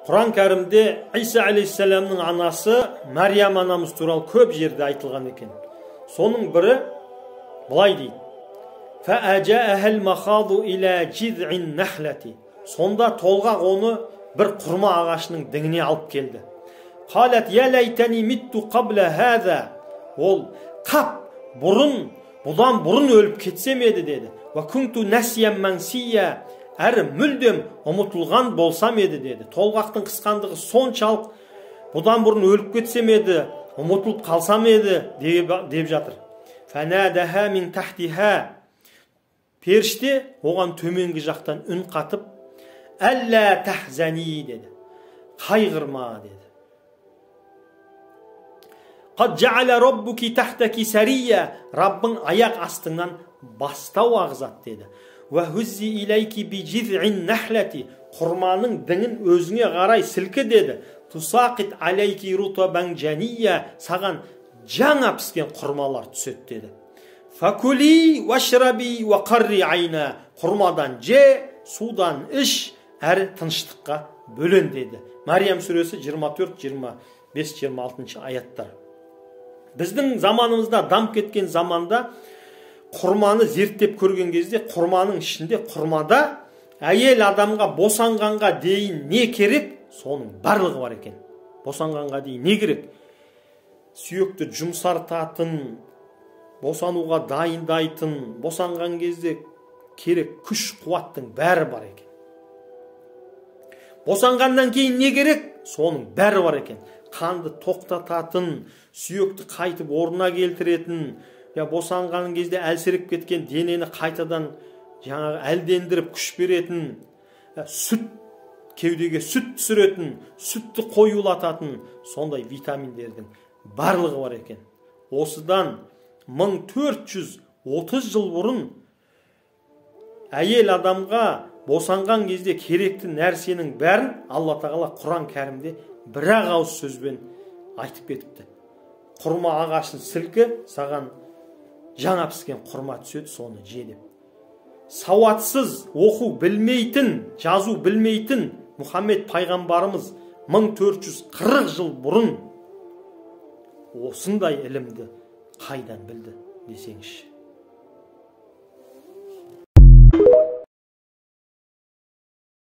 Құран кәрімде Иса алейхиссаламның анасы Мариям анамыз туралы көп жерде айтылған екен. Соның бірі былай дейді: فَأَجَاءَهَا الْمَخَاضُ إِلَى جِذْعِ النَّخْلَةِ. Сонда толғақ оны бір құрма ағашының діңіне алып келді. قالت يا ليتني مت قبل هذا. Ол бұдан бұрын өліп кетсем еді деді. وَكُنْتُ نَسْيًا مَنْسِيًّا. Әрі мүлдем ұмытылған болсам еді деді. Толғақтың қысқандығы соншалық, бұдан бұрын өліп кетсем еді, ұмытылып қалсам еді деп жатыр. فَنَادَهَا مِنْ تَحْتِهَا. Періште оған төменгі жақтан үн қатып, «Әллә тәхзәни» деді. Қайғырма деді. «Қад жа'ала раббуки тахтаки сария». Раббың аяқ астыңнан бастау ағызат деді. «Ва хуззи илайки би жиз'ин нахлати». Құрманың діңін өзіңе қарай сілкі деді. «Тусақит алайки рутабан жания». Саған жаңа піскен құрмалар түсет деді. «Факули вашраби ва қарри айна». Құрмадан же, судан іш, әрі тыныштыққа бөлен деді. Мариям сүресі 24, 25, 26 аяттар. Біздің заманымызда, дамып кеткен заманда құрманы зерттеп көрген кезде, құрманың ішінде, құрмада әйел адамға босанғанға дейін не керек, соның барлығы бар екен. Босанғанға дейін не керек? Сүйекті жұмсартатын, босануға дайындайтын, босанған кезде керек күш қуаттың бәрі бар екен. Босанғаннан кейін не керек? Соның бәрі бар екен. Қанды тоқтататын, сүйекті қайтып орнына келтіретін, босанған кезде әлсіреп кеткен денені қайтадан әлдендіріп күш беретін, кеудеге сүт түсіретін, сүтті қоюлататын, сондай витаминдердің барлығы бар екен. Осыдан 1430 жыл бұрын әйел адамға босанған кезде керекті нәрсенің бәрін Алла Тағала Құран кәрімде бір-ақ ауыз сөзбен айтып кетіпті. Құрма ағашын сілкі, саған жаңа піскен құрма түседі, соны же деп. Сауатсыз, оқу білмейтін, жазу білмейтін Мұхаммед пайғамбарымыз 1440 жыл бұрын осындай ілімді қайдан білді десеңізші.